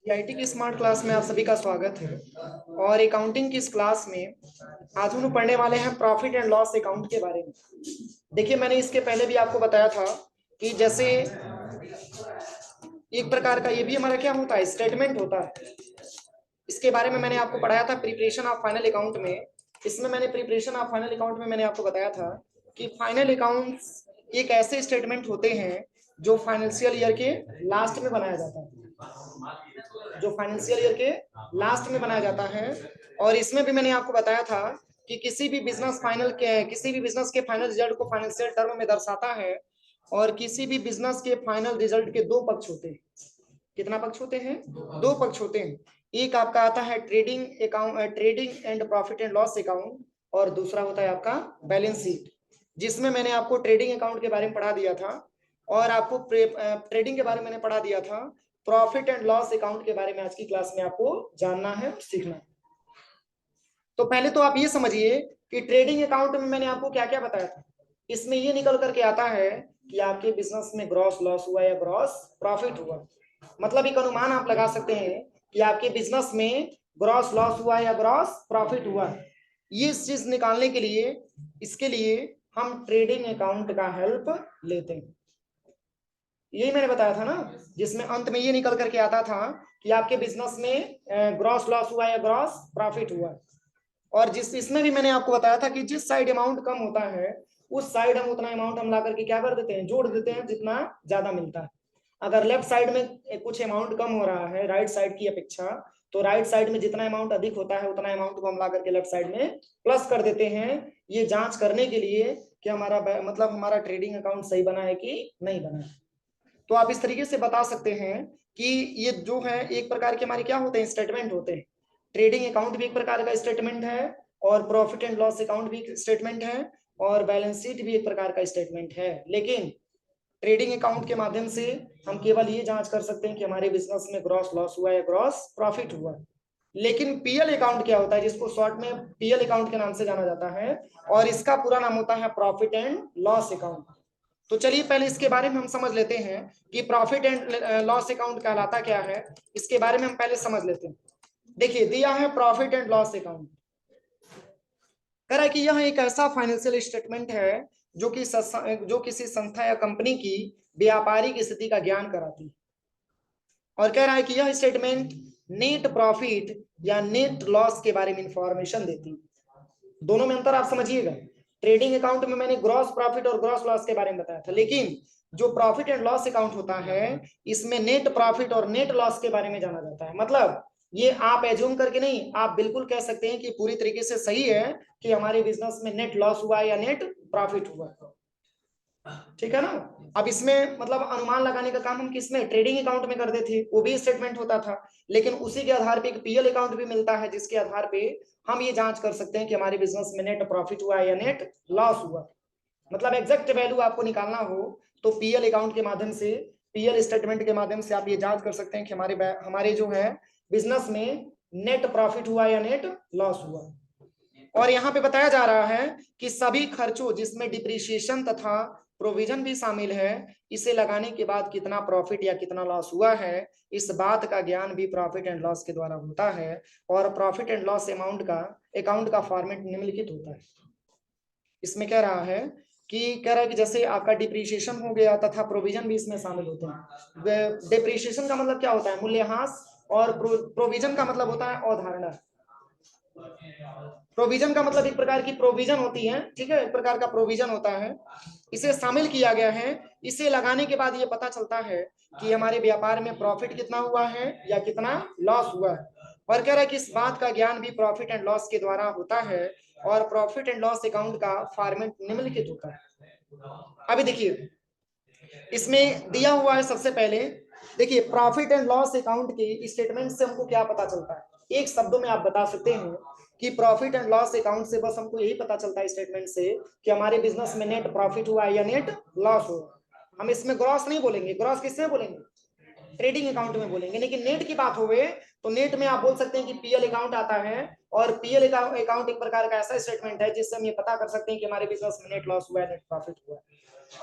IT की smart class में आप सभी का स्वागत है। और अकाउंटिंग की इस क्लास में आज हम लोग पढ़ने वाले हैं प्रॉफिट एंड लॉस अकाउंट के बारे में। देखिए, मैंने इसके पहले भी आपको बताया था कि जैसे एक प्रकार का ये भी हमारा क्या होता है, स्टेटमेंट होता है। इसके बारे में मैंने आपको पढ़ाया था प्रिपरेशन ऑफ फाइनल अकाउंट में। इसमें मैंने प्रिपरेशन ऑफ फाइनल अकाउंट में मैंने आपको बताया था कि फाइनल अकाउंट्स एक ऐसे स्टेटमेंट होते हैं जो फाइनेंशियल ईयर के लास्ट में बनाया जाता है, जो फाइनेंशियल ईयर के लास्ट में बनाया जाता है। और इसमें भी मैंने आपको बताया था कि किसी भी बिजनेस के फाइनल रिजल्ट को फाइनेंशियल टर्म में दर्शाता है। और किसी भी बिजनेस के फाइनल रिजल्ट के दो पक्ष होते हैं। कितना पक्ष होते हैं? दो पक्ष होते हैं। एक आपका आता है trading account, trading and profit and loss account, और दूसरा होता है आपका बैलेंस शीट, जिसमें मैंने आपको ट्रेडिंग अकाउंट के बारे में पढ़ा दिया था और आपको ट्रेडिंग के बारे में मैंने पढ़ा दिया था। प्रॉफिट एंड लॉस अकाउंट के बारे में आज की क्लास में आपको जानना है, सीखना है। तो पहले तो आप ये समझिए कि ट्रेडिंग अकाउंट में मैंने आपको क्या क्या बताया था। इसमें ये निकल करके आता है कि आपके बिजनेस में ग्रॉस लॉस हुआ या ग्रॉस प्रॉफिट हुआ। मतलब एक अनुमान आप लगा सकते हैं कि आपके बिजनेस में ग्रॉस लॉस हुआ या ग्रॉस प्रॉफिट हुआ। ये चीज निकालने के लिए, इसके लिए हम ट्रेडिंग अकाउंट का हेल्प लेते हैं। यही मैंने बताया था ना, जिसमें अंत में ये निकल करके आता था कि आपके बिजनेस में ग्रॉस लॉस हुआ या ग्रॉस प्रॉफिट हुआ। और जिस इसमें भी मैंने आपको बताया था कि जिस साइड अमाउंट कम होता है उस साइड हम उतना अमाउंट हम ला करके क्या कर देते हैं, जोड़ देते हैं जितना ज्यादा मिलता है। अगर लेफ्ट साइड में कुछ अमाउंट कम हो रहा है राइट साइड की अपेक्षा, तो राइट साइड में जितना अमाउंट अधिक होता है उतना अमाउंट को हम ला करके लेफ्ट साइड में प्लस कर देते हैं। ये जांच करने के लिए कि हमारा मतलब हमारा ट्रेडिंग अकाउंट सही बना है कि नहीं बना है। तो आप इस तरीके से बता सकते हैं कि ये जो है एक प्रकार के हमारे क्या होते हैं, स्टेटमेंट होते हैं। ट्रेडिंग अकाउंट भी एक प्रकार का स्टेटमेंट है, और प्रॉफिट एंड लॉस अकाउंट भी स्टेटमेंट है, और बैलेंस शीट भी एक प्रकार का स्टेटमेंट है। लेकिन ट्रेडिंग अकाउंट के माध्यम से हम केवल ये जांच कर सकते हैं कि हमारे बिजनेस में ग्रॉस लॉस हुआ या ग्रॉस प्रॉफिट हुआ। लेकिन पीएल अकाउंट क्या होता है, जिसको शॉर्ट में पीएल अकाउंट के नाम से जाना जाता है, और इसका पूरा नाम होता है प्रॉफिट एंड लॉस अकाउंट। तो चलिए पहले इसके बारे में हम समझ लेते हैं कि प्रॉफिट एंड लॉस अकाउंट कहलाता क्या है। इसके बारे में हम पहले समझ लेते हैं। देखिए, दिया है प्रॉफिट एंड लॉस अकाउंट। कह रहा है कि यह एक ऐसा फाइनेंशियल स्टेटमेंट है जो किसी संस्था या कंपनी की व्यापारिक स्थिति का ज्ञान कराती है। और कह रहा है कि यह स्टेटमेंट नेट प्रॉफिट या नेट लॉस के बारे में इंफॉर्मेशन देती है। दोनों में अंतर आप समझिएगा। ट्रेडिंग अकाउंट में मैंने ग्रॉस प्रॉफिट और ग्रॉस लॉस के बारे में बताया था, लेकिन जो प्रॉफिट एंड लॉस अकाउंट होता है इसमें नेट प्रॉफिट और नेट लॉस के बारे में जाना जाता है। मतलब ये आप एज्यूम करके नहीं, आप बिल्कुल कह सकते हैं कि पूरी तरीके से सही है कि हमारे बिजनेस में नेट लॉस हुआ या नेट प्रॉफिट हुआ। ठीक है ना। अब इसमें मतलब अनुमान लगाने का काम हम किसमें, ट्रेडिंग अकाउंट में करते थे, वो भी स्टेटमेंट होता था। लेकिन उसी के आधार पे एक पीएल अकाउंट भी मिलता है जिसके आधार पे हम ये जांच कर सकते हैं कि हमारे बिजनेस में नेट प्रॉफिट हुआ या नेट लॉस हुआ। मतलब एग्जैक्ट वैल्यू आपको निकालना हो तो पीएल अकाउंट के माध्यम से, पीएल स्टेटमेंट के माध्यम से आप ये जांच कर सकते हैं कि हमारे जो है बिजनेस में नेट प्रॉफिट हुआ या नेट लॉस हुआ। और यहाँ पे बताया जा रहा है कि सभी खर्चों जिसमें डिप्रिसिएशन तथा प्रोविजन भी शामिल है, इसे लगाने के बाद कितना प्रॉफिट या कितना लॉस हुआ है, इस बात का ज्ञान भी प्रॉफिट एंड लॉस के द्वारा होता है। और प्रॉफिट एंड लॉस अकाउंट का फॉर्मेट निम्नलिखित होता है। इसमें कह रहा है कि जैसे आपका डिप्रिसिएशन हो गया तथा प्रोविजन भी इसमें शामिल होते हैं। डिप्रिसिएशन का मतलब क्या होता है, मूल्यह्रास, और प्रोविजन का मतलब होता है अवधारणा। प्रोविजन का मतलब एक प्रकार की प्रोविजन होती है, ठीक है, एक प्रकार का प्रोविजन होता है, इसे शामिल किया गया है। इसे लगाने के बाद ये पता चलता है कि हमारे व्यापार में प्रॉफिट कितना हुआ है या कितना लॉस हुआ है। और कह रहा है कि इस बात का ज्ञान भी प्रॉफिट एंड लॉस के द्वारा होता है। और प्रॉफिट एंड लॉस अकाउंट का फॉर्मेट निम्नलिखित होता है। अभी देखिए, इसमें दिया हुआ है सबसे पहले, देखिए प्रॉफिट एंड लॉस अकाउंट के स्टेटमेंट से हमको क्या पता चलता है। एक शब्दों में आप बता सकते हैं कि प्रॉफिट एंड लॉस अकाउंट से बस हमको यही पता चलता है स्टेटमेंट से कि हमारे बिजनेस में नेट प्रॉफिट हुआ या नेट लॉस हुआ। हम इसमें ग्रॉस नहीं बोलेंगे, ग्रॉस किसमें बोलेंगे, ट्रेडिंग अकाउंट में बोलेंगे। लेकिन नेट की बात हो गए तो नेट में आप बोल सकते हैं कि पीएल अकाउंट आता है। और पीएल अकाउंट एक प्रकार का ऐसा स्टेटमेंट है जिससे हम ये पता कर सकते हैं कि हमारे बिजनेस में नेट लॉस हुआ है, नेट प्रॉफिट हुआ है।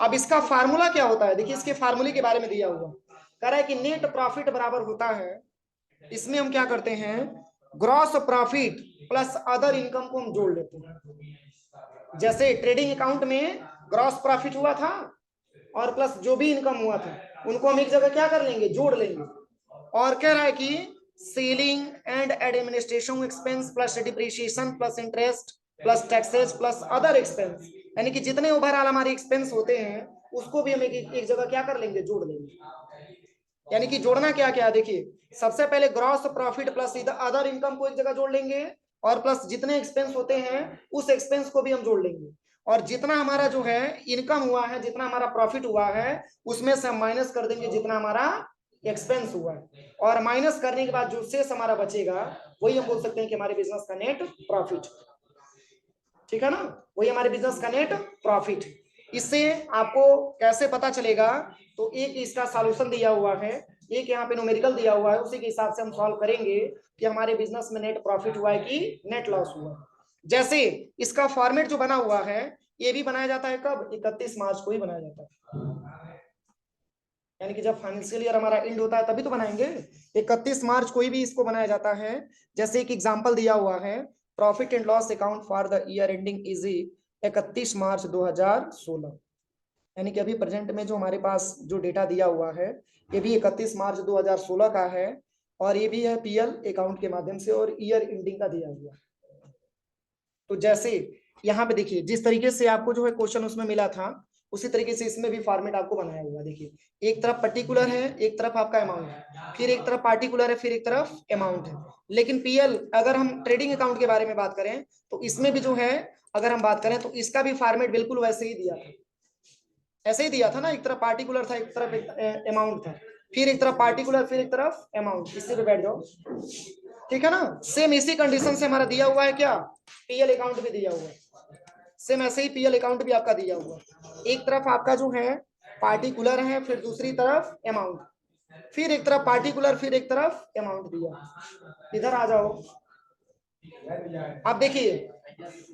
अब इसका फार्मूला क्या होता है, देखिए इसके फार्मूले के बारे में दिया हुआ कह रहा है कि नेट प्रॉफिट बराबर होता है इसमें हम क्या करते हैं, gross profit plus other income को हम जोड़ लेते हैं। जैसे ट्रेडिंग अकाउंट में ग्रॉस प्रॉफिट हुआ था और प्लस जो भी इनकम हुआ था उनको हम एक जगह क्या कर लेंगे, जोड़ लेंगे। और कह रहा है कि selling and administration expense plus depreciation plus interest plus taxes plus other expense, यानी कि जितने ओवरऑल हमारे एक्सपेंस होते हैं उसको भी हम एक जगह क्या कर लेंगे, जोड़ लेंगे। यानी कि जोड़ना क्या क्या, देखिए सबसे पहले gross profit plus other income को एक जगह जोड़ लेंगे और प्लस जितने एक्सपेंस होते हैं उस एक्सपेंस को भी हम जोड़ लेंगे। और जितना हमारा जो है इनकम हुआ है, जितना हमारा प्रॉफिट हुआ है उसमें से हम माइनस कर देंगे जितना हमारा एक्सपेंस हुआ है। और माइनस करने के बाद जो शेष हमारा बचेगा वही हम बोल सकते हैं कि हमारे बिजनेस का नेट प्रॉफिट। ठीक है ना, वही हमारे बिजनेस का नेट प्रॉफिट। इससे आपको कैसे पता चलेगा, तो एक इसका सॉल्यूशन दिया हुआ है, एक यहाँ पे न्यूमेरिकल दिया हुआ है, उसी के हिसाब से हम सॉल्व करेंगे कि हमारे बिजनेस में नेट प्रॉफिट हुआ है कि नेट लॉस हुआ है। जैसे इसका फॉर्मेट जो बना हुआ है ये भी बनाया जाता है कब, 31 मार्च को ही बनाया जाता है। यानी कि जब फाइनेंशियल ईयर हमारा एंड होता है तभी तो बनाएंगे, 31 मार्च को ही भी इसको बनाया जाता है। जैसे एक एग्जांपल दिया हुआ है, profit and loss account for the year ending is 31 मार्च 2016। यानी कि अभी प्रेजेंट में जो हमारे पास जो डेटा दिया हुआ है ये भी 31 मार्च 2016 का है और ये भी है पीएल अकाउंट के माध्यम से और ईयर एंडिंग का दिया हुआ है। तो जैसे यहाँ पे देखिए जिस तरीके से आपको जो है क्वेश्चन उसमें मिला था उसी तरीके से इसमें भी फॉर्मेट आपको बनाया हुआ। देखिए एक तरफ पर्टिकुलर है, एक तरफ आपका अमाउंट है, फिर एक तरफ पार्टिकुलर है, फिर एक तरफ अमाउंट है। लेकिन पीएल अगर हम ट्रेडिंग अकाउंट के बारे में बात करें तो इसमें भी जो है अगर हम बात करें तो इसका भी फॉर्मेट बिल्कुल वैसे ही दिया था, ऐसे ही दिया था ना, एक तरफ पार्टिकुलर था, एक तरफ अमाउंट था, फिर एक तरफ पार्टिकुलर, फिर एक तरफ अमाउंट। इससे पे बैठ जाओ, ठीक है ना। सेम इसी कंडीशन से हमारा दिया हुआ है क्या, पीएल अकाउंट भी दिया हुआ है, सेम ऐसे ही पीएल अकाउंट भी आपका दिया हुआ है। एक तरफ आपका जो है पार्टिकुलर है, फिर दूसरी तरफ अमाउंट, फिर एक तरफ पार्टिकुलर, फिर एक तरफ अमाउंट दिया। इधर आ जाओ। अब देखिए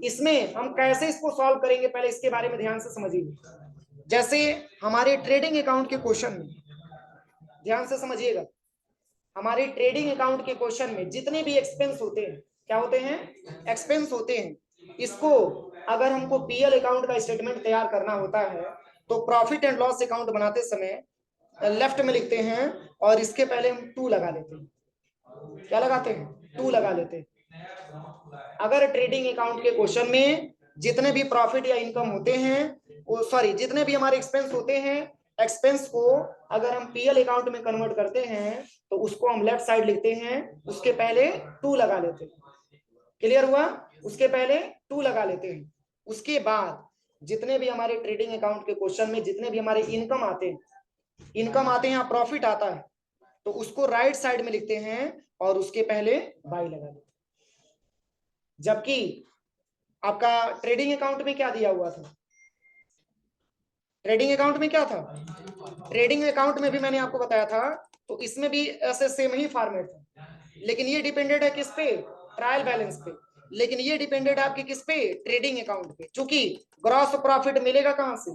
इसमें हम कैसे इसको सॉल्व करेंगे, पहले इसके बारे में ध्यान से समझिए। जैसे हमारे ट्रेडिंग अकाउंट के क्वेश्चन में, ध्यान से समझिएगा, हमारे ट्रेडिंग अकाउंट के क्वेश्चन में जितने भी एक्सपेंस होते हैं, क्या होते हैं, एक्सपेंस होते हैं, इसको अगर हमको पीएल अकाउंट का स्टेटमेंट तैयार करना होता है तो प्रॉफिट एंड लॉस अकाउंट बनाते समय लेफ्ट में लिखते हैं और इसके पहले हम 2 लगा लेते हैं। क्या लगाते हैं, 2 लगा लेते हैं। अगर ट्रेडिंग अकाउंट के क्वेश्चन में जितने भी प्रॉफिट या इनकम होते हैं, वो सॉरी जितने भी हमारे एक्सपेंस होते हैं, एक्सपेंस को अगर हम पीएल अकाउंट में कन्वर्ट करते हैं तो उसको हम लेफ्ट साइड लिखते हैं, उसके पहले 2 लगा लेते हैं। क्लियर हुआ, उसके पहले 2 लगा लेते हैं। उसके बाद जितने भी हमारे ट्रेडिंग अकाउंट के क्वेश्चन में जितने भी हमारे इनकम आते हैं, या प्रॉफिट आता है तो उसको राइट साइड में लिखते हैं और उसके पहले बाई लगा लेते हैं। जबकि आपका ट्रेडिंग अकाउंट में क्या दिया हुआ था, ट्रेडिंग अकाउंट में क्या था, ट्रेडिंग अकाउंट में भी मैंने आपको बताया था, तो इसमें भी ऐसे सेम ही फॉर्मेट था, लेकिन ये डिपेंडेड है किस पे, ट्रायल बैलेंस पे। लेकिन ये डिपेंडेड है आपके किस पे, ट्रेडिंग अकाउंट पे। क्योंकि ग्रॉस प्रॉफिट मिलेगा कहां से,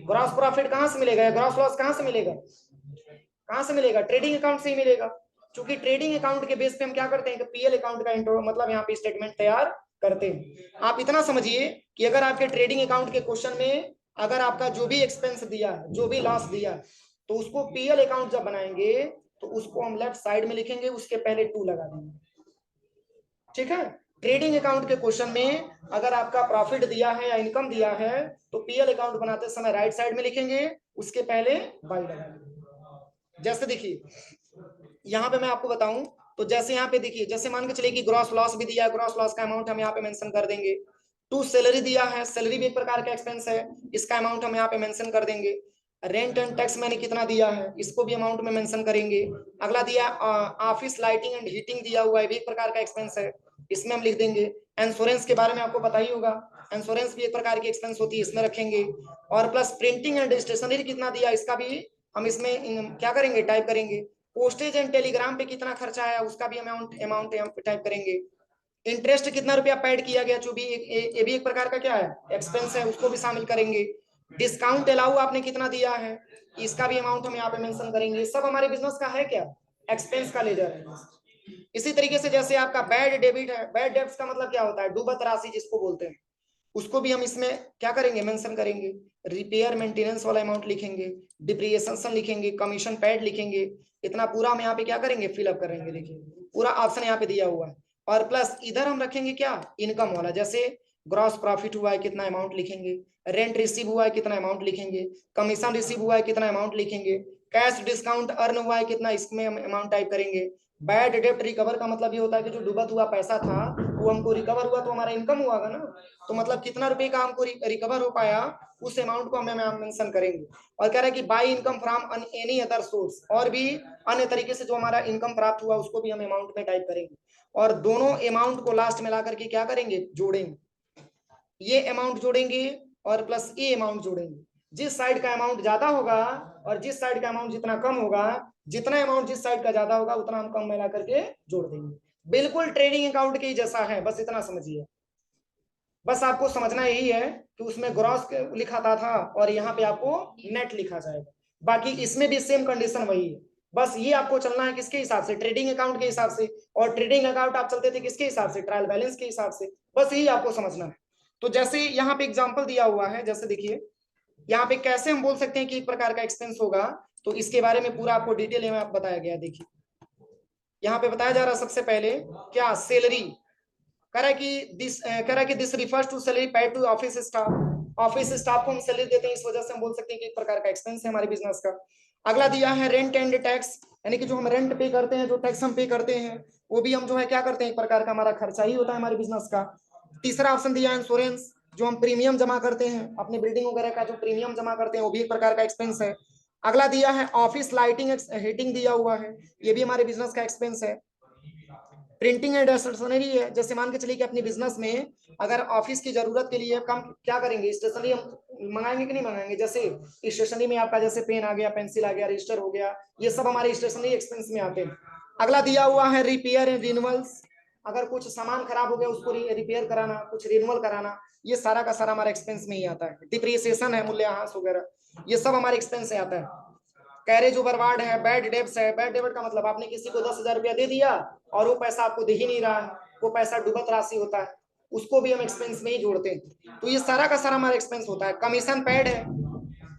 ग्रॉस प्रॉफिट कहां से मिलेगा, ग्रॉस लॉस कहां से मिलेगा, कहां से मिलेगा, ट्रेडिंग अकाउंट से ही मिलेगा। क्योंकि ट्रेडिंग अकाउंट के बेस पे हम क्या करते हैं कि पीएल अकाउंट का इंट्रो मतलब यहाँ पे स्टेटमेंट तैयार करते हैं। आप इतना समझिए कि अगर आपके ट्रेडिंग अकाउंट के क्वेश्चन में अगर आपका जो भी एक्सपेंस दिया है, जो भी लॉस दिया है, तो उसको पीएल अकाउंट जब बनाएंगे तो उसको हम लेफ्ट साइड में लिखेंगे, उसके पहले 2 लगा देंगे। ठीक है, ट्रेडिंग अकाउंट के क्वेश्चन में अगर आपका प्रॉफिट दिया है या इनकम दिया है तो पीएल अकाउंट बनाते समय राइट साइड में लिखेंगे, उसके पहले बाई लगा देंगे। जैसे देखिए यहाँ पे मैं आपको बताऊं तो जैसे यहाँ पे देखिए, जैसे मान के चलिए कि ग्रॉस लॉस भी दिया है, ग्रॉस लॉस का अमाउंट हम यहाँ पे मेंशन कर देंगे। 2 सैलरी दिया है, सैलरी भी एक प्रकार का एक्सपेंस है, इसका अमाउंट हम यहाँ पे मेंशन कर देंगे। रेंट एंड टैक्स मैंने कितना दिया है इसको भी अमाउंट में मेंशन करेंगे। अगला दिया ऑफिस लाइटिंग एंड हीटिंग दिया हुआ है, भी एक प्रकार का एक्सपेंस है, इसमें हम लिख देंगे। इंश्योरेंस के बारे में आपको पता ही होगा, इंश्योरेंस भी एक प्रकार की एक्सपेंस होती है, इसमें रखेंगे। और प्लस प्रिंटिंग एंड स्टेशनरी कितना दिया इसका भी हम इसमें क्या करेंगे, टाइप करेंगे। पोस्टेज एंड टेलीग्राम पे कितना खर्चा आया उसका भी अमाउंट टाइप करेंगे। इंटरेस्ट कितना रुपया पेड किया गया, जो भी ये भी एक प्रकार का क्या है, एक्सपेंस है, उसको भी शामिल करेंगे। डिस्काउंट अलाउ आपने कितना दिया है इसका भी अमाउंट हम यहाँ पे मेंशन करेंगे। सब हमारे बिजनेस का है क्या, एक्सपेंस का लेजर है। इसी तरीके से जैसे आपका बैड डेबिट है, बैड डेब्ट्स का मतलब क्या होता है, डूबत राशि जिसको बोलते हैं, उसको भी हम इसमें क्या करेंगे, मेंशन करेंगे। रिपेयर मेंटेनेंस वाला अमाउंट लिखेंगे, डिप्रिसिएशन लिखेंगे, कमीशन पेड लिखेंगे, इतना पूरा हम यहाँ पे क्या करेंगे, फिलअप करेंगे। देखिए पूरा ऑप्शन यहाँ पे दिया हुआ है। और प्लस इधर हम रखेंगे क्या, इनकम वाला, जैसे ग्रॉस प्रॉफिट हुआ है कितना अमाउंट लिखेंगे, रेंट रिसीव हुआ है कितना अमाउंट लिखेंगे, कमीशन रिसीव हुआ है कितना अमाउंट लिखेंगे, कैश डिस्काउंट अर्न हुआ है कितना, इसमें हम अमाउंट टाइप करेंगे। बैड डेब्ट रिकवर का मतलब ये होता है कि जो डूबत हुआ पैसा था वो हमको रिकवर हुआ तो हमारा इनकम हुआ ना, तो मतलब कितना रुपए का हमको रिकवर हो पाया, उस अमाउंट को हमें मेंशन करेंगे। और कह रहा है कि by income from any other source, और भी अन्य तरीके से जो हमारा इनकम प्राप्त हुआ उसको भी हम अमाउंट में टाइप करेंगे। और दोनों अमाउंट को लास्ट में ला करके क्या करेंगे, जोड़ेंगे। ये अमाउंट जोड़ेंगे और प्लस ये अमाउंट जोड़ेंगे। जिस साइड का अमाउंट ज्यादा होगा और जिस साइड का अमाउंट जितना कम होगा, जितना अमाउंट जिस साइड का ज्यादा होगा उतना हम कम मिला करके जोड़ देंगे। बिल्कुल ट्रेडिंग अकाउंट के जैसा है, बस इतना समझिए। बस आपको समझना यही है कि उसमें ग्रॉस लिखा था और यहाँ पे आपको नेट लिखा जाएगा। बाकी इसमें भी सेम कंडीशन वही है, बस ये आपको चलना है किसके हिसाब से, ट्रेडिंग अकाउंट के हिसाब से। और ट्रेडिंग अकाउंट आप चलते थे किसके हिसाब से, ट्रायल बैलेंस के हिसाब से। बस यही आपको समझना है। तो जैसे यहाँ पे एग्जाम्पल दिया हुआ है, जैसे देखिए यहाँ पे कैसे हम बोल सकते हैं कि एक प्रकार का एक्सपेंस होगा, तो इसके बारे में पूरा आपको डिटेल में बताया गया। देखिए यहाँ पे बताया जा रहा है सबसे पहले क्या, सैलरी। कह रहा है कि this refers to salary paid to office staff. Office staff को हम सैलरी देते हैं, इस वजह से हम बोल सकते हैं कि एक प्रकार का एक्सपेंस है हमारे बिजनेस का। अगला दिया है रेंट एंड टैक्स, यानी कि जो हम रेंट पे करते हैं, जो टैक्स हम पे करते हैं, वो भी हम जो है क्या करते हैं, एक प्रकार का हमारा खर्चा ही होता है हमारे बिजनेस का। तीसरा ऑप्शन दिया है इंश्योरेंस, जो हम प्रीमियम जमा करते हैं अपने बिल्डिंग वगैरह का, जो प्रीमियम जमा करते हैं वो भी एक प्रकार का एक्सपेंस है। अगला दिया है ऑफिस लाइटिंग हीटिंग दिया हुआ है, ये भी हमारे बिजनेस का एक्सपेंस है। प्रिंटिंग एंड स्टेशनरी है, जैसे मान के चलिए कि अपने बिजनेस में अगर ऑफिस की जरूरत के लिए कम क्या करेंगे, स्टेशनरी हम मंगाएंगे कि नहीं मंगाएंगे। जैसे स्टेशनरी में आपका जैसे पेन आ गया, पेंसिल आ गया, रजिस्टर हो गया, ये सब हमारे स्टेशनरी एक्सपेंस में आते हैं। अगला दिया हुआ है रिपेयर एंड रिन्यूअल्स, अगर कुछ सामान खराब हो गया उसको रिपेयर कराना, कुछ रिन्यूअल कराना, ये सारा का सारा हमारा एक्सपेंस में ही आता है। डिप्रिसिएशन है, मूल्यह्रास वगैरह, ये सब हमारे एक्सपेंस में आता है। कैरेज ओवर वार्ड है, बैड डेब्ट्स है। बैड डेब्ट का मतलब आपने किसी को 10,000 रुपया दे दिया और वो पैसा आपको दे ही नहीं रहा है, वो पैसा डूबत राशि होता है, उसको भी हम एक्सपेंस में ही जोड़ते हैं। तो ये सारा का सारा हमारा एक्सपेंस होता है। कमीशन पेड है,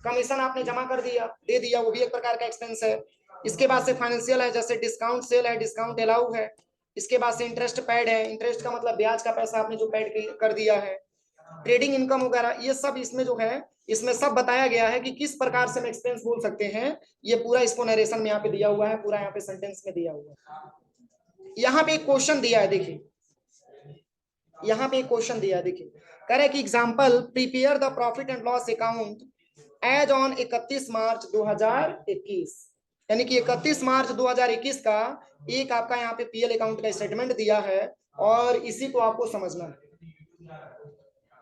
कमीशन आपने जमा कर दिया, दे दिया, वो भी एक प्रकार का एक्सपेंस है। इसके बाद से फाइनेंशियल है, जैसे डिस्काउंट सेल है, डिस्काउंट अलाउ है। इसके बाद से इंटरेस्ट पेड है, इंटरेस्ट का मतलब ब्याज का पैसा आपने जो पेड कर दिया है। ट्रेडिंग इनकम वगैरह, ये सब इसमें जो है, इसमें सब बताया गया है कि किस प्रकार से हम एक्सपेंस बोल सकते हैं। ये पूरा इसको नरेशन में यहाँ पे दिया हुआ है, पूरा यहाँ पे सेंटेंस में दिया हुआ है। यहाँ पे एक क्वेश्चन दिया है, देखिए यहाँ पे एक क्वेश्चन दिया है, देखिए कह रहे कि example prepare the profit and loss account as on 31 March 2021, यानी कि 31 मार्च 2021 का एक आपका यहाँ पे पीएल अकाउंट का स्टेटमेंट दिया है और इसी को आपको समझना है।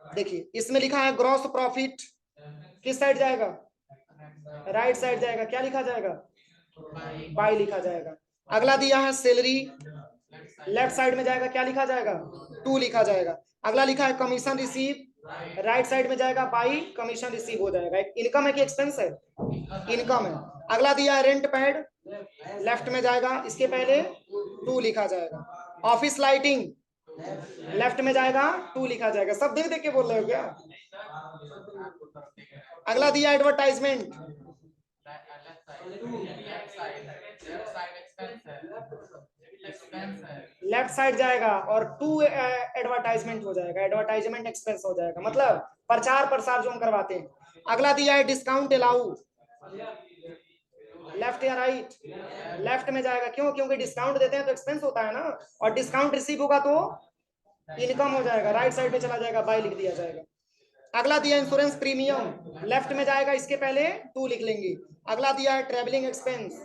देखिए इसमें लिखा है ग्रॉस प्रॉफिट, किस साइड जाएगा, राइट साइड जाएगा, क्या लिखा जाएगा, बाय लिखा जाएगा। अगला दिया है सैलरी, लेफ्ट साइड में जाएगा, क्या लिखा जाएगा, टू लिखा जाएगा। अगला लिखा है कमीशन रिसीव, राइट साइड में जाएगा बाई, कमीशन रिसीव हो जाएगा। इनकम है कि एक्सपेंस है, इनकम है। अगला दिया है रेंट पैड, लेफ्ट में जाएगा, इसके पहले टू लिखा जाएगा। ऑफिस लाइटिंग, लेफ्ट में जाएगा, टू लिखा जाएगा। सब देख देख के बोल रहे हो क्या। अगला दिया एडवर्टाइजमेंट, लेफ्ट साइड जाएगा और टू एडवर्टाइजमेंट हो जाएगा, एडवर्टाइजमेंट एक्सपेंस हो जाएगा, मतलब प्रचार प्रसार जो हम करवाते हैं। अगला दिया है डिस्काउंट अलाउ, लेफ्ट या राइट, लेफ्ट में जाएगा, क्यों, क्योंकि डिस्काउंट देते हैं तो एक्सपेंस होता है ना, और डिस्काउंट रिसीव होगा तो इनकम हो जाएगा, राइट साइड में चला जाएगा, बाय लिख दिया जाएगा। अगला दिया इंश्योरेंस प्रीमियम, लेफ्ट में जाएगा, इसके पहले टू लिख लेंगे। अगला दिया है travelling expense,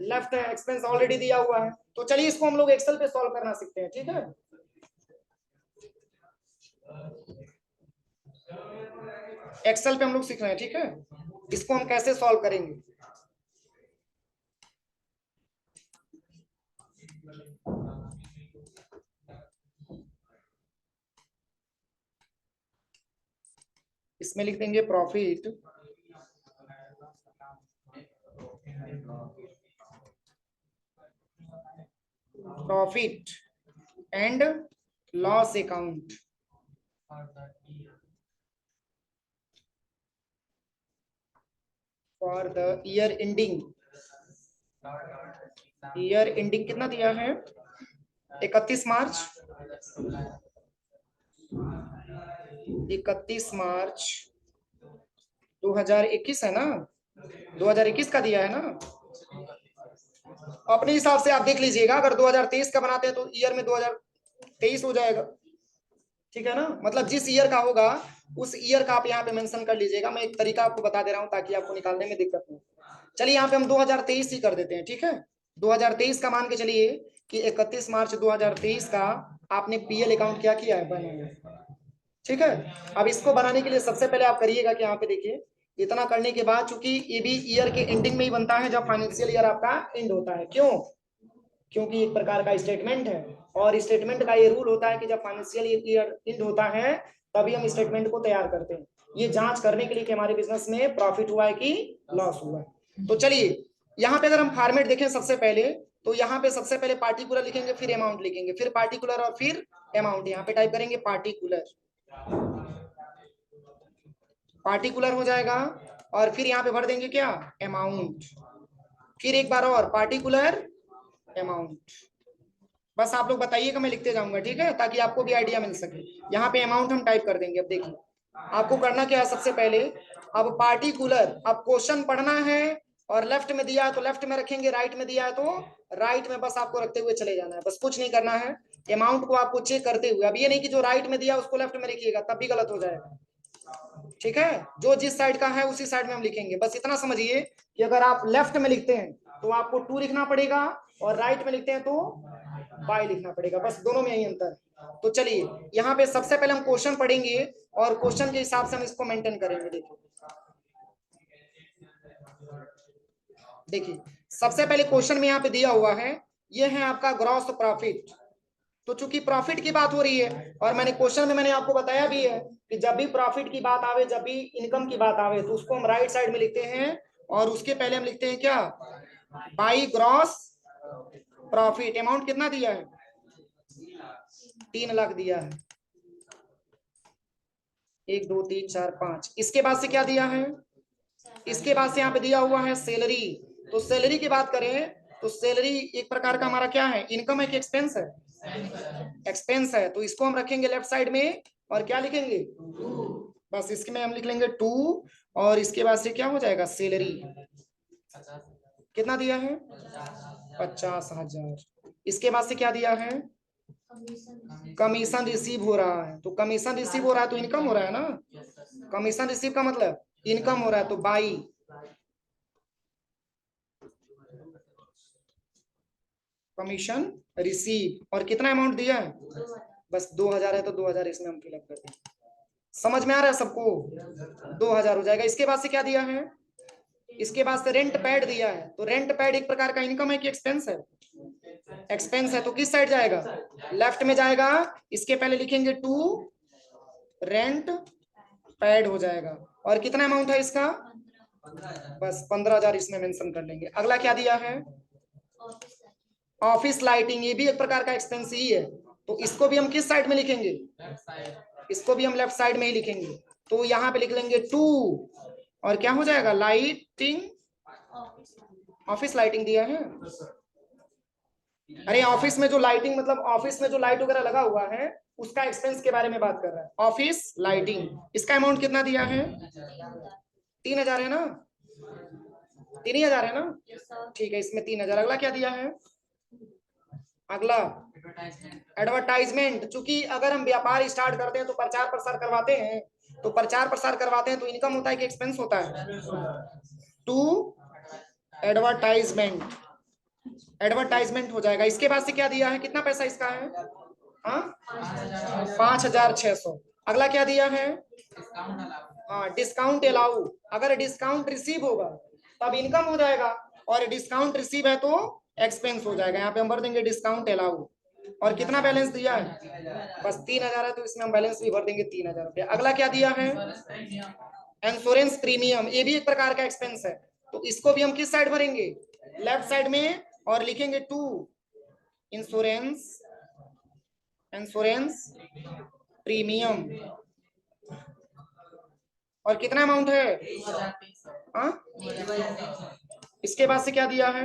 left expense already दिया हुआ है। तो चलिए इसको हम लोग एक्सेल पे सॉल्व करना सीखते हैं, ठीक है। एक्सेल पे हम लोग सीख रहे हैं, ठीक है। इसको हम कैसे सॉल्व करेंगे, इसमें लिख देंगे profit profit and loss account for the year ending. Year ending कितना दिया है? 31 मार्च। 31 मार्च 2021 है ना? 2021 का दिया है ना? अपने हिसाब से आप देख लीजिएगा, अगर 2023 का बनाते हैं तो ईयर में 2023 हो जाएगा, ठीक है ना? मतलब जिस ईयर का होगा उस ईयर का आप यहाँ पे मेंशन कर लीजिएगा। मैं एक तरीका आपको बता दे रहा हूँ ताकि आपको निकालने में दिक्कत नहीं। चलिए यहाँ पे हम 2023 ही कर देते हैं, ठीक है? 2023 का मान के चलिए कि 31 मार्च 2023 का आपने पीएल अकाउंट क्या किया है, बनाया है, ठीक है? अब इसको बनाने के लिए सबसे पहले आप करिएगा कि यहाँ पे देखिए, इतना करने के बाद, चूंकि ये भी ईयर के एंडिंग में ही बनता है जब फाइनेंशियल ईयर आपका एंड होता है। क्यों? क्योंकि एक प्रकार का स्टेटमेंट है और स्टेटमेंट का ये रूल होता है कि जब फाइनेंशियल ईयर एंड होता है तभी हम स्टेटमेंट को तैयार करते हैं, ये जांच करने के लिए कि हमारे बिजनेस में प्रॉफिट हुआ है कि लॉस हुआ है। तो चलिए यहाँ पे अगर हम फॉर्मेट देखें सबसे पहले, तो यहाँ पे सबसे पहले पार्टिकुलर लिखेंगे, फिर अमाउंट लिखेंगे, फिर पार्टिकुलर और फिर अमाउंट। यहाँ पे टाइप करेंगे पार्टिकुलर, पार्टिकुलर हो जाएगा और फिर यहाँ पे भर देंगे क्या, अमाउंट। फिर एक बार और पार्टिकुलर अमाउंट। बस आप लोग बताइएगा, मैं लिखते जाऊंगा, ठीक है, ताकि आपको भी आइडिया मिल सके। यहाँ पे अमाउंट हम टाइप कर देंगे। अब देखिए आपको करना क्या है, सबसे पहले अब पार्टिकुलर, अब क्वेश्चन पढ़ना है और लेफ्ट में दिया है तो लेफ्ट में रखेंगे, राइट में दिया है तो राइट में, बस आपको रखते हुए चले जाना है, बस कुछ नहीं करना है। अमाउंट को आपको चेक करते हुए, अब ये नहीं कि जो राइट में दिया उसको लेफ्ट में लिखिएगा, तब भी गलत हो जाएगा, ठीक है? जो जिस साइड का है उसी साइड में हम लिखेंगे। बस इतना समझिए कि अगर आप लेफ्ट में लिखते हैं तो आपको 2 लिखना पड़ेगा और राइट में लिखते हैं तो बाय लिखना पड़ेगा, बस दोनों में यही अंतर है। तो चलिए यहाँ पे सबसे पहले हम क्वेश्चन पढ़ेंगे और क्वेश्चन के हिसाब से हम इसको मेंटेन करेंगे। देखिए सबसे पहले क्वेश्चन में यहाँ पे दिया हुआ है, ये है आपका ग्रॉस प्रॉफिट। तो चूंकि प्रॉफिट की बात हो रही है और मैंने क्वेश्चन में मैंने आपको बताया भी है कि जब भी प्रॉफिट की बात आवे, जब भी इनकम की बात आवे, तो उसको हम राइट साइड में लिखते हैं और उसके पहले हम लिखते हैं क्या, बाई ग्रॉस प्रॉफिट। अमाउंट कितना दिया है, 3 लाख दिया है, 1 2 3 4 5। इसके बाद से क्या दिया है, इसके बाद से यहाँ पे दिया हुआ है सैलरी। तो सैलरी की बात करें तो सैलरी एक प्रकार का हमारा क्या है, इनकम है कि एक्सपेंस है, एक्सपेंस है। तो इसको हम रखेंगे लेफ्ट साइड में और क्या लिखेंगे, बस इसके में हम लिख लेंगे 2 और इसके बाद से क्या हो जाएगा, सैलरी कितना दिया है, 50,000। इसके बाद से क्या दिया है, कमीशन रिसीव हो रहा है। तो कमीशन रिसीव हो रहा है तो इनकम हो रहा है ना, कमीशन रिसीव का मतलब इनकम हो रहा है, तो बाई कमीशन रिसीव। और कितना अमाउंट दिया है, बस 2000 है तो 2000 इसमें हम फिलअप कर देंगे। समझ में आ रहा है सबको, 2000 हो जाएगा। इसके बाद से क्या दिया है, इसके बाद से रेंट पैड दिया है। तो रेंट पैड एक प्रकार का इनकम है कि एक्सपेंस है, एक्सपेंस है। तो किस साइड जाएगा, लेफ्ट में जाएगा। इसके पहले लिखेंगे 2 रेंट पैड हो जाएगा। और कितना अमाउंट है इसका, बस 15,000 इसमें मेंशन कर लेंगे। अगला क्या दिया है, ऑफिस लाइटिंग, ये भी एक प्रकार का एक्सपेंस ही है। तो इसको भी हम किस साइड में लिखेंगे, इसको भी हम लेफ्ट साइड में ही लिखेंगे। तो यहाँ पे लिख लेंगे 2 और क्या हो जाएगा, लाइटिंग, ऑफिस लाइटिंग दिया है। अरे ऑफिस में जो लाइटिंग, मतलब ऑफिस में जो लाइट वगैरह लगा हुआ है उसका एक्सपेंस के बारे में बात कर रहा है, ऑफिस लाइटिंग। इसका अमाउंट कितना दिया है, 3,000 है ना, 3,000 है ना, ठीक है, इसमें 3,000। अगला क्या दिया है, अगला एडवर्टाइजमेंट। चूंकि अगर हम व्यापार स्टार्ट करते हैं तो प्रचार प्रसार करवाते हैं, तो प्रचार प्रसार करवाते हैं तो इनकम होता है कि एक्सपेंस होता है, टू एडवर्टाइजमेंट, एडवर्टाइजमेंट हो जाएगा। इसके बाद से क्या दिया है, कितना पैसा इसका है, हाँ 5,600। अगला क्या दिया है, हाँ डिस्काउंट अलाउ। अगर डिस्काउंट रिसीव होगा तब इनकम हो जाएगा और डिस्काउंट रिसीव है तो एक्सपेंस हो जाएगा। यहाँ पे हम भर देंगे डिस्काउंट अलाउ। और कितना बैलेंस दिया है, बस 3,000 है तो इसमें हम बैलेंस भी भर देंगे 3,000 रुपया। अगला क्या दिया है, इंश्योरेंस प्रीमियम, ये भी एक प्रकार का एक्सपेंस है। तो इसको भी हम किस साइड भरेंगे, लेफ्ट साइड में, और लिखेंगे 2 इंश्योरेंस प्रीमियम। और कितना अमाउंट है? हाँ, इसके बाद से क्या दिया है?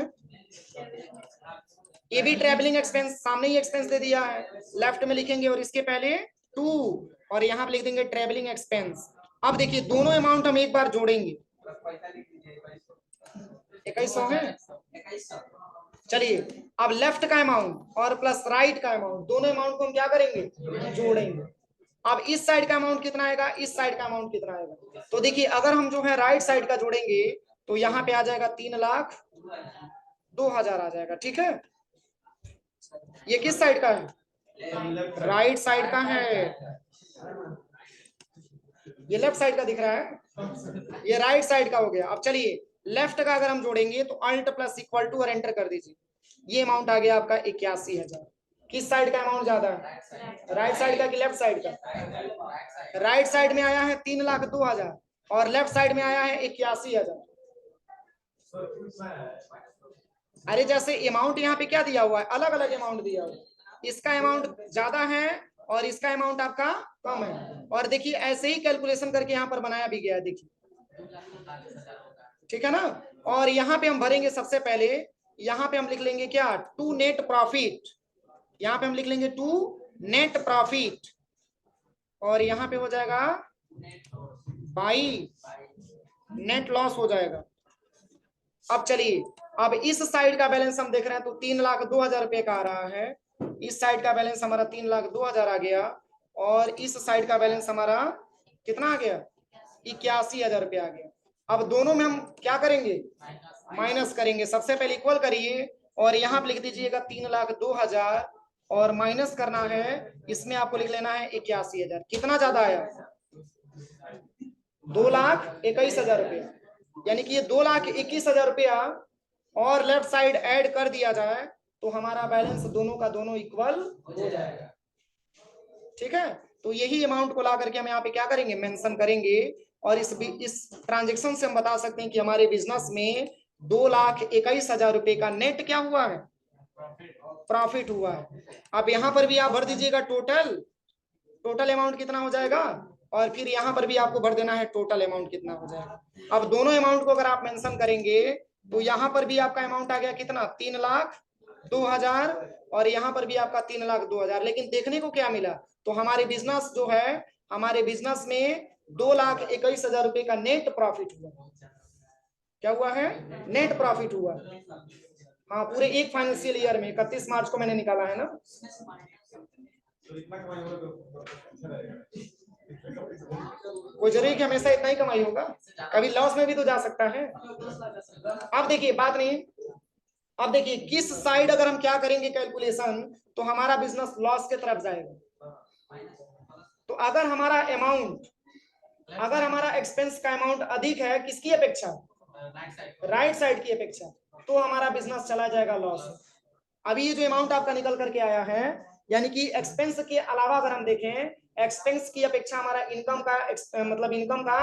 ये भी ट्रेवलिंग एक्सपेंस, सामने ही एक्सपेंस दे दिया है, लेफ्ट में लिखेंगे और इसके पहले 2 और यहाँ पे लिख देंगे ट्रेवलिंग एक्सपेंस। अब देखिए दोनों अमाउंट हम एक बार जोड़ेंगे, 2100 है। चलिए अब लेफ्ट का अमाउंट और प्लस राइट का अमाउंट, दोनों अमाउंट को हम क्या करेंगे? जोड़ेंगे। अब इस साइड का अमाउंट कितना आएगा, इस साइड का अमाउंट कितना आएगा? तो देखिए अगर हम जो है राइट साइड का जोड़ेंगे तो यहाँ पे आ जाएगा 3,02,000 आ जाएगा। ठीक है, ये किस साइड का है? राइट साइड का है। ये लेफ्ट साइड का दिख रहा है, ये राइट साइड का हो गया। अब चलिए लेफ्ट का अगर हम जोड़ेंगे तो अल्ट प्लस इक्वल टू और एंटर कर दीजिए, ये अमाउंट आ गया आपका 81,000। किस साइड का अमाउंट ज्यादा है? राइट साइड का कि लेफ्ट साइड का? राइट साइड में आया है 3,02,000 और लेफ्ट साइड में आया है 81,000। अरे जैसे अमाउंट यहाँ पे क्या दिया हुआ है, अलग अलग अमाउंट दिया हुआ है, इसका अमाउंट ज्यादा है और इसका अमाउंट आपका कम है। और देखिए ऐसे ही कैलकुलेशन करके यहाँ पर बनाया भी गया है, देखिए। ठीक है ना। और यहाँ पे हम भरेंगे सबसे पहले, यहाँ पे हम लिख लेंगे क्या? To net profit. यहाँ पे हम लिख लेंगे टू नेट प्रॉफिट और यहाँ पे हो जाएगा बाई नेट लॉस हो जाएगा। अब चलिए अब इस साइड का बैलेंस हम देख रहे हैं तो 3,02,000 रुपए का आ रहा है। इस साइड का बैलेंस हमारा 3,02,000 आ गया और इस साइड का बैलेंस हमारा कितना आ गया? 81,000 रुपये आ गया। अब दोनों में हम क्या करेंगे? माइनस करेंगे। सबसे पहले इक्वल करिए और यहाँ पे लिख दीजिएगा 3,02,000 और माइनस करना है, इसमें आपको लिख लेना है 81,000। कितना ज्यादा आया? 2,21,000 रुपया, यानी कि ये 2,21,000 रुपया और लेफ्ट साइड ऐड कर दिया जाए तो हमारा बैलेंस दोनों का दोनों इक्वल हो जाएगा। ठीक है, तो यही अमाउंट को ला करके हम यहाँ पे क्या करेंगे? मेंशन करेंगे। और इस ट्रांजेक्शन से हम बता सकते हैं कि हमारे बिजनेस में 2,21,000 रुपए का नेट क्या हुआ है? प्रॉफिट हुआ है। अब यहाँ पर भी आप भर दीजिएगा टोटल अमाउंट कितना हो जाएगा और फिर यहाँ पर भी आपको भर देना है टोटल अमाउंट कितना हो जाएगा। अब दोनों अमाउंट को अगर आप मेंशन करेंगे तो यहाँ पर भी आपका अमाउंट आ गया कितना? 3,02,000 और यहाँ पर भी आपका 3,02,000। लेकिन देखने को क्या मिला? तो हमारे बिजनेस जो है, हमारे बिजनेस में 2,21,000 रुपए का नेट प्रॉफिट हुआ। क्या हुआ है? नेट प्रॉफिट हुआ। हाँ, पूरे एक फाइनेंशियल ईयर में 31 मार्च को मैंने निकाला है ना। कोई जरूरी कि हमेशा इतना ही कमाई होगा? कभी लॉस में भी तो जा सकता है। अब देखिए बात नहीं, अब देखिए किस साइड अगर हम क्या करेंगे कैलकुलेशन तो हमारा बिजनेस लॉस की तरफ जाएगा। तो अगर हमारा अमाउंट, अगर हमारा एक्सपेंस का अमाउंट अधिक है किसकी अपेक्षा? राइट साइड की अपेक्षा, तो हमारा बिजनेस चला जाएगा लॉस। अभी ये जो अमाउंट आपका निकल करके आया है, यानी कि एक्सपेंस के अलावा अगर हम देखें, एक्सपेंस की अपेक्षा हमारा इनकम का मतलब इनकम का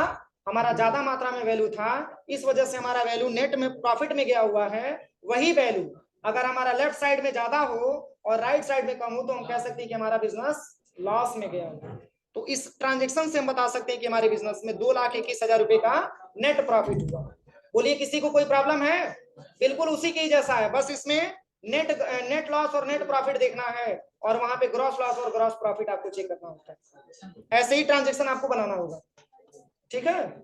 हमारा ज्यादा मात्रा में वैल्यू था, इस वजह से हमारा वैल्यू नेट में प्रॉफिट में गया हुआ है। वही वैल्यू अगर हमारा लेफ्ट साइड में ज्यादा हो और राइट साइड में कम हो तो हम कह सकते हैं कि हमारा बिजनेस लॉस में गया हुआ। तो इस ट्रांजेक्शन से हम बता सकते हैं कि हमारे बिजनेस में 2,21,000 रुपए का नेट प्रॉफिट हुआ। बोलिए किसी को कोई प्रॉब्लम है? बिल्कुल उसी के जैसा है, बस इसमें नेट लॉस और नेट प्रॉफिट देखना है और वहां पे ग्रॉस लॉस और ग्रॉस प्रॉफिट आपको चेक करना होता है। ऐसे ही ट्रांजेक्शन आपको बनाना होगा। ठीक है।